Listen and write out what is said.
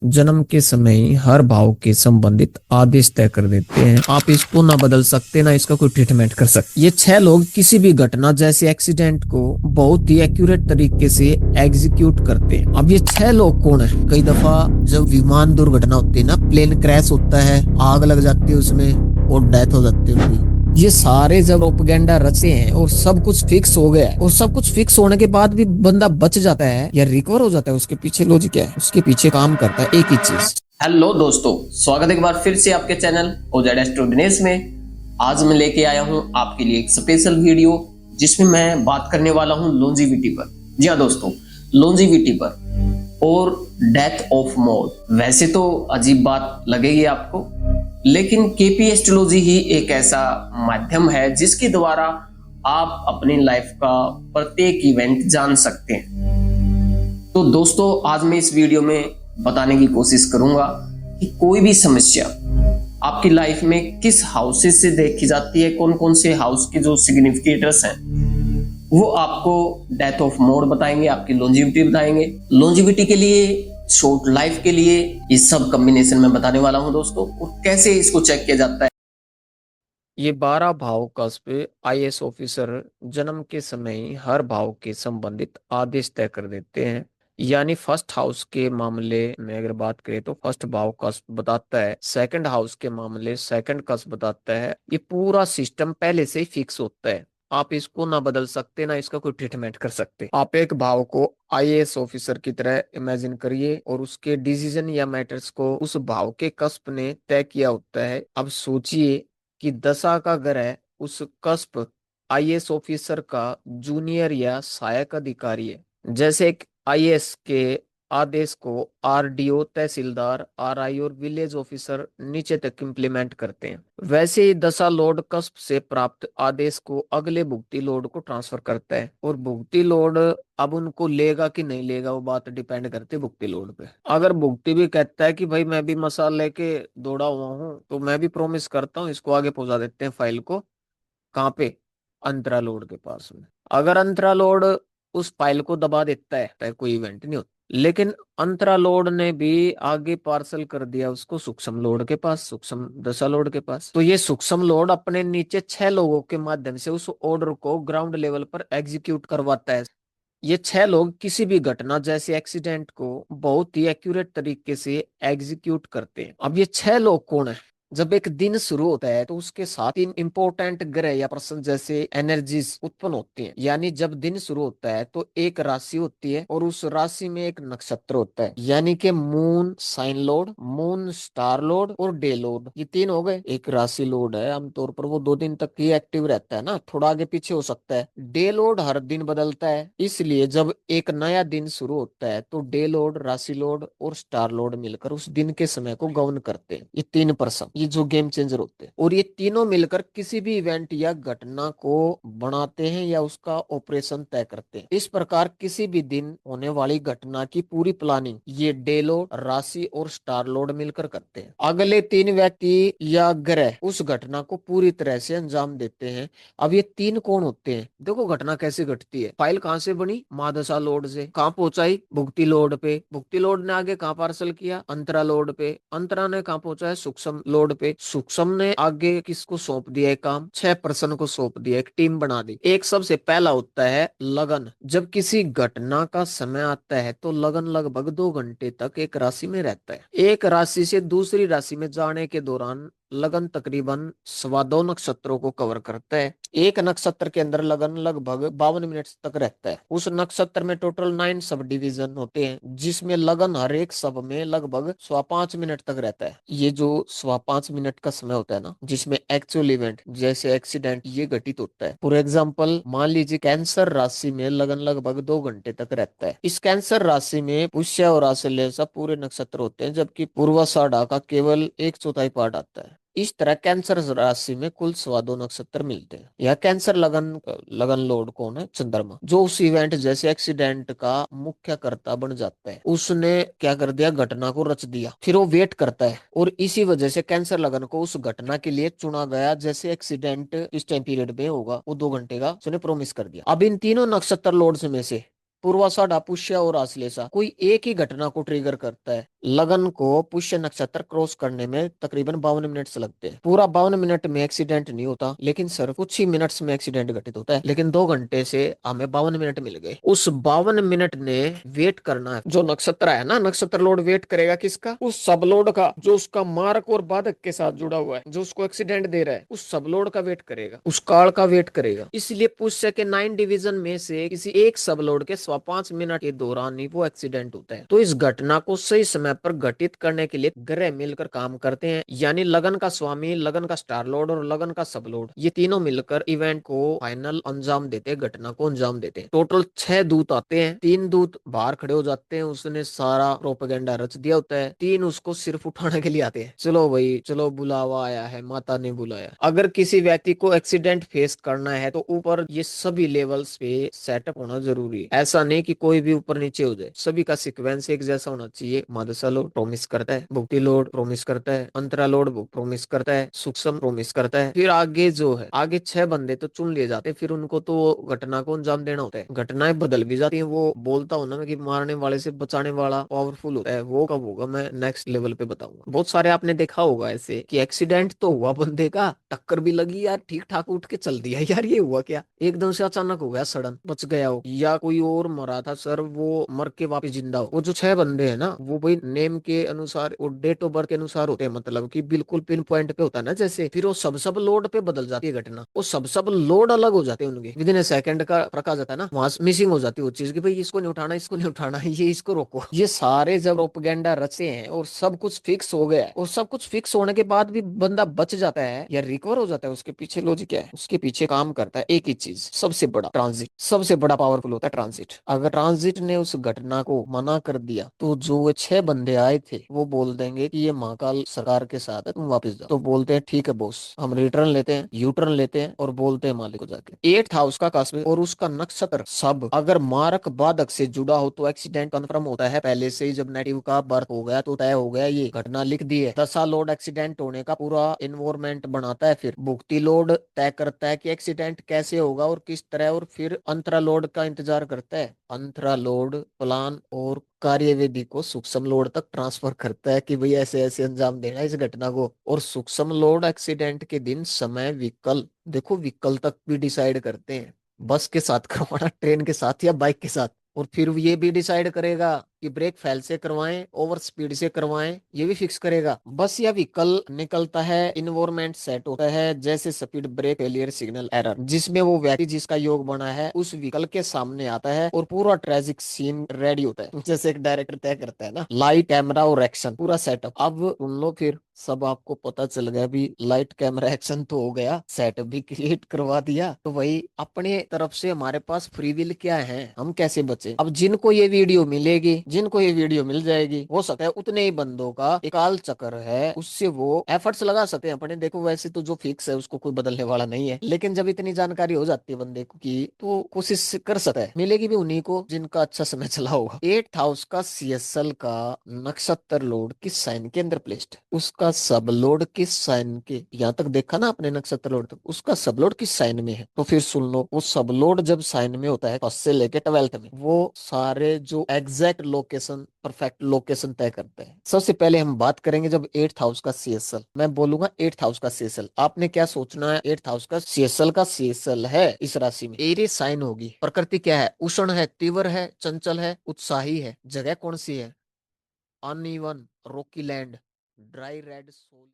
जन्म के समय ही हर भाव के संबंधित आदेश तय कर देते हैं। आप इसको ना बदल सकते ना इसका कोई ट्रीटमेंट कर सकते। ये 6 लोग किसी भी घटना जैसे एक्सीडेंट को बहुत ही एक्यूरेट तरीके से एग्जीक्यूट करते हैं। अब ये 6 लोग कौन है? कई दफा जब विमान दुर्घटना होती है ना, प्लेन क्रैश होता है, आग लग जाती है उसमें और डेथ हो जाती है उनकी, ये सारे जब प्रोपेगेंडा रचे हैं और सब कुछ फिक्स हो गया है और सब कुछ फिक्स होने के बाद भी बंदा बच जाता है या रिकवर हो जाता है, उसके पीछे लॉजिक क्या है? उसके पीछे काम करता है एक ही चीज। हेलो दोस्तों, स्वागत है एक बार फिर से आपके चैनल ओजेड एस्ट्रो दिनेश में। आज मैं लेके आया हूं आपके लिए एक स्पेशल वीडियो जिसमें मैं बात करने वाला हूं लॉन्जिविटी पर। जी हाँ दोस्तों, लॉन्जिविटी पर और डेथ ऑफ मोड। वैसे तो अजीब बात लगेगी आपको, लेकिन केपी एस्ट्रोलॉजी ही एक ऐसा माध्यम है जिसके द्वारा आप अपनी लाइफ का प्रत्येक इवेंट जान सकते हैं। तो दोस्तों, आज मैं इस वीडियो में बताने की कोशिश करूंगा कि कोई भी समस्या आपकी लाइफ में किस हाउसेस से देखी जाती है, कौन कौन से हाउस के जो सिग्निफिकेटर्स हैं वो आपको डेथ ऑफ मोड बताएंगे, आपकी लॉन्जिविटी बताएंगे। लॉन्जिविटी के लिए, शॉर्ट लाइफ के लिए ये सब कॉम्बिनेशन में बताने वाला हूं दोस्तों, और कैसे इसको चेक किया जाता है। ये 12 भाव कस्प आईएएस ऑफिसर जन्म के समय ही हर भाव के संबंधित आदेश तय कर देते हैं। यानी फर्स्ट हाउस के मामले में अगर बात करें तो फर्स्ट भाव कस्प बताता है, सेकंड हाउस के मामले सेकंड कस्प बताता है। ये पूरा सिस्टम पहले से ही फिक्स होता है। आप इसको ना बदल सकते ना इसका कोई ट्रीटमेंट कर सकते। आप एक भाव को आईएएस ऑफिसर की तरह इमेजिन करिए और उसके डिसीजन या मैटर्स को उस भाव के कस्प ने तय किया होता है। अब सोचिए कि दशा का ग्रह उस कस्प आईएएस ऑफिसर का जूनियर या सहायक अधिकारी है। जैसे एक आईएएस के आदेश को आरडीओ, तहसीलदार, आरआई और विलेज ऑफिसर नीचे तक इम्प्लीमेंट करते हैं, वैसे ही दशा लॉर्ड कस्प से प्राप्त आदेश को अगले भुगती लॉर्ड को ट्रांसफर करता है। और भुगती लॉर्ड अब उनको लेगा कि नहीं लेगा वो बात डिपेंड करती है भुगती लॉर्ड पे। अगर भुगती भी कहता है कि भाई मैं भी मसाला लेके दौड़ा हुआ हूँ तो मैं भी प्रॉमिस करता हूँ इसको आगे पहुंचा देते हैं फाइल को। कहाँ पे? अंतरा लोड के पास में। अगर अंतरा लोड उस फाइल को दबा देता है तो कोई इवेंट नहीं होता। लेकिन अंतरा लोड ने भी आगे पार्सल कर दिया उसको सूक्ष्म लोड के पास, सूक्ष्म दशा लोड के पास। तो ये सूक्ष्म लोड अपने नीचे 6 लोगों के माध्यम से उस ऑर्डर को ग्राउंड लेवल पर एग्जीक्यूट करवाता है। ये 6 लोग किसी भी घटना जैसे एक्सीडेंट को बहुत ही एक्यूरेट तरीके से एग्जीक्यूट करते हैं। अब ये 6 लोग कौन है? जब एक दिन शुरू होता है तो उसके साथ तीन इंपॉर्टेंट ग्रह या प्रश्न जैसे एनर्जीज उत्पन्न होती हैं। यानी जब दिन शुरू होता है तो एक राशि होती है और उस राशि में एक नक्षत्र होता है। यानी कि moon sign lord, moon star lord और डे लोड, ये तीन हो गए। एक राशि लोड है, आमतौर पर वो 2 दिन तक ही एक्टिव रहता है ना, थोड़ा आगे पीछे हो सकता है। डे लोड हर दिन बदलता है, इसलिए जब एक नया दिन शुरू होता है तो डे लोड, राशि लोड और स्टार लोड मिलकर उस दिन के समय को गवर्न करते हैं। ये तीन पर्सन, ये जो गेम चेंजर होते हैं, और ये तीनों मिलकर किसी भी इवेंट या घटना को बनाते हैं या उसका ऑपरेशन तय करते हैं। इस प्रकार किसी भी दिन होने वाली घटना की पूरी प्लानिंग ये डे लोड, राशि और स्टार लोड मिलकर करते हैं। अगले तीन व्यक्ति या ग्रह उस घटना को पूरी तरह से अंजाम देते हैं। अब ये तीन कौन होते हैं? देखो घटना कैसे घटती है। फाइल कहाँ से बनी? महादशा लोड से। कहाँ पहुंचाई? भुगती लोड पे। भुगती लोड ने आगे कहाँ पार्सल किया? अंतरा लोड पे। अंतरा ने कहाँ पहुंचाया? सूक्ष्म लोड पे। सूक्ष्म ने आगे किसको सौंप दिया काम? 6 पर्सन को सौंप दिया, एक टीम बना दी। एक सबसे पहला होता है लगन। जब किसी घटना का समय आता है तो लगन लगभग 2 घंटे तक एक राशि में रहता है। एक राशि से दूसरी राशि में जाने के दौरान लगन तकरीबन 2.25 नक्षत्रों को कवर करता है। एक नक्षत्र के अंदर लगन लगभग 52 मिनट तक रहता है। उस नक्षत्र में टोटल 9 सब डिवीजन होते हैं, जिसमें लगन हर एक सब में लगभग 5.25 मिनट तक रहता है। ये जो 5.25 मिनट का समय होता है ना, जिसमें एक्चुअल इवेंट जैसे एक्सीडेंट ये घटित होता है। फॉर एग्जाम्पल मान लीजिए कैंसर राशि में लगन लगभग 2 घंटे तक रहता है। इस कैंसर राशि में पुष्य और आश्लेषा पूरे नक्षत्र होते हैं, जबकि पूर्वाषाढ़ा का केवल 1/4 पार्ट आता है। इस तरह कैंसर राशि में कुल 2.25 नक्षत्र मिलते हैं। यह कैंसर लगन लगन लोड कौन है? चंद्रमा, जो उस इवेंट जैसे एक्सीडेंट का मुख्य कर्ता बन जाता है। उसने क्या कर दिया? घटना को रच दिया, फिर वो वेट करता है और इसी वजह से कैंसर लगन को उस घटना के लिए चुना गया। जैसे एक्सीडेंट इस टाइम पीरियड में होगा वो 2 घंटे का उसने प्रोमिस कर दिया। अब इन तीनों नक्षत्र लॉर्ड्स में से पूर्वाषाढ़, पुष्य और आश्लेषा कोई एक ही घटना को ट्रिगर करता है। लगन को पुष्य नक्षत्र क्रॉस करने में तकरीबन 52 मिनट से लगते हैं। पूरा 52 मिनट में एक्सीडेंट नहीं होता, लेकिन सर कुछ ही मिनट्स में एक्सीडेंट घटित होता है। लेकिन 2 घंटे से हमें 52 मिनट मिल गए। उस 52 मिनट ने वेट करना है। जो नक्षत्र है ना, नक्षत्र लोड वेट करेगा किसका? उस सब लोड का, जो उसका मार्क और बाधक के साथ जुड़ा हुआ है, जो उसको एक्सीडेंट दे रहा है, उस सब लोड का वेट करेगा, उस काल का वेट करेगा। इसलिए पुष्य के 9 डिवीजन में से किसी एक सब लोड के 5.5 मिनट के दौरान ही वो एक्सीडेंट होता है। तो इस घटना को सही समय पर घटित करने के लिए ग्रह मिलकर काम करते हैं, यानी लगन का स्वामी, लगन का स्टार लोड और लगन का सब लोड, ये तीनों मिलकर इवेंट को फाइनल अंजाम देते हैं, घटना को अंजाम देते हैं। टोटल 6 दूत आते हैं। 3 दूत बाहर खड़े हो जाते हैं, उसने सारा प्रोपेगेंडा रच दिया होता है। 3 उसको सिर्फ उठाने के लिए आते हैं। चलो भाई चलो, बुलावा आया है, माता ने बुलाया। अगर किसी व्यक्ति को एक्सीडेंट फेस करना है तो ऊपर ये सभी लेवल्स पे सेटअप होना जरूरी है। ऐसा नहीं कि कोई भी ऊपर नीचे हो जाए, सभी का सीक्वेंस एक जैसा होना चाहिए। मदरसा लोड प्रोमिस करता है, भुक्ति लोड प्रोमिस करता है, अंतरा लोड प्रोमिस करता है, सूक्ष्म प्रोमिस करता है। फिर आगे जो है, आगे 6 बंदे तो चुन लिए जाते हैं, फिर उनको तो घटना को अंजाम देना होता है। घटनाएं बदल भी जाती हैं। वो बोलता हूं ना मैं कि मारने वाले से बचाने वाला पावरफुल होता है, वो कब होगा मैं नेक्स्ट लेवल पे बताऊंगा। बहुत सारे आपने देखा होगा ऐसे कि एक्सीडेंट तो हुआ बंदे का, टक्कर भी लगी यार, ठीक ठाक उठ के चल दिया यार, ये हुआ क्या? एकदम से अचानक हो गया, सडन बच गया हो, या कोई और मरा था सर, वो मर के वापस जिंदा हो। वो जो 6 बंदे हैं ना, वो भाई नेम के अनुसार और डेट ऑफ बर्थ के अनुसार होते हैं, मतलब कि बिल्कुल पिन पॉइंट पे होता है ना जैसे। फिर वो सब लोड पे बदल जाती है घटना, वो सब लोड अलग हो जाते हैं उनके, विद इन ए सेकंड का फर्क आ जाता है ना। वहां मिसिंग हो जाती है वो चीज कि भाई इसको नहीं उठाना, इसको नहीं उठाना, ये इसको रोको। ये सारे जब प्रोपेगेंडा रचे हैं और सब कुछ फिक्स हो गया है, और सब कुछ फिक्स होने के बाद भी बंदा बच जाता है या रिकवर हो जाता है, उसके पीछे लॉजिक क्या है? उसके पीछे काम करता है एक ही चीज, सबसे बड़ा ट्रांजिट। सबसे बड़ा पावरफुल होता है ट्रांजिट। अगर ट्रांजिट ने उस घटना को मना कर दिया तो जो वो 6 बंदे आए थे वो बोल देंगे कि ये महाकाल सरकार के साथ है, तुम वापस जाओ। तो बोलते हैं ठीक है बॉस, हम रिटर्न लेते हैं, यू टर्न लेते हैं, और बोलते हैं मालिक को जाके। 8th हाउस का कास्मिक और उसका नक्षत्र सब अगर मारक बाधक से जुड़ा हो तो एक्सीडेंट कंफर्म होता है पहले से ही। जब नेटिव का बर्थ हो गया तो तय हो गया, ये घटना लिख दी है। दशा लोड एक्सीडेंट होने का पूरा इन्वायरमेंट बनाता है। फिर भुक्ति लोड तय करता है कि एक्सीडेंट कैसे होगा और किस तरह, और फिर अंतरा लोड का इंतजार करता है। अंतरा लोड प्लान और कार्यविधि को सूक्ष्म लोड तक ट्रांसफर करता है कि भाई ऐसे ऐसे अंजाम देना है इस घटना को। और सूक्ष्म लोड एक्सीडेंट के दिन समय विकल्प, देखो विकल्प तक भी डिसाइड करते हैं, बस के साथ करवाना, ट्रेन के साथ या बाइक के साथ। और फिर ये भी डिसाइड करेगा कि ब्रेक फेल से करवाएं, ओवर स्पीड से करवाएं, ये भी फिक्स करेगा। बस या व्हीकल निकलता है, इन्वायरमेंट सेट होता है, जैसे speed break failure signal error, जिसमें वो व्यक्ति जिसका योग बना है उस व्हीकल के सामने आता है और पूरा ट्रेजिक सीन रेडी होता है। जैसे एक डायरेक्टर तय करता है ना, लाइट कैमरा और एक्शन पूरा सेटअप। अब उन लोग फिर सब आपको पता चल गया भी, लाइट कैमरा एक्शन तो हो गया, सेटअप भी क्रिएट करवा दिया, तो वही अपने तरफ से हमारे पास फ्री विल क्या है, हम कैसे बचे। अब जिनको ये वीडियो मिलेगी, जिनको ये वीडियो मिल जाएगी, हो सकता है उतने ही बंदों का एक काल चक्र है, उससे वो एफर्ट्स लगा सकते हैं अपने। देखो वैसे तो जो फिक्स है उसको कोई बदलने वाला नहीं है, लेकिन जब इतनी जानकारी हो जाती है बंदे को की, तो कोशिश कर सकता है। मिलेगी भी उन्हीं को जिनका अच्छा समय चला होगा। 8th हाउस का सीएसएल का नक्षत्र लोड किस साइन के अंदर प्लेस्ड, उसका सब लोड किस साइन के, यहाँ तक देखा ना अपने नक्षत्र लोड तक, उसका सब लोड किस साइन में है। तो फिर सुन लो, वो सब लोड जब साइन में होता है फर्स्ट से लेके 12th में, वो सारे जो एग्जैक्ट लोकेशन, परफेक्ट लोकेशन तय करते हैं। सबसे पहले हम बात करेंगे जब 8th हाउस का सीएसएल, मैं बोलूंगा 8th हाउस का सीएसएल, आपने क्या सोचना है? 8th हाउस का सीएसएल का सीएसएल है इस राशि में, एरी साइन होगी। प्रकृति क्या है? उष्ण है, तीव्र है, चंचल है, उत्साही है। जगह कौन सी है? Uneven, rocky land, dry red soul.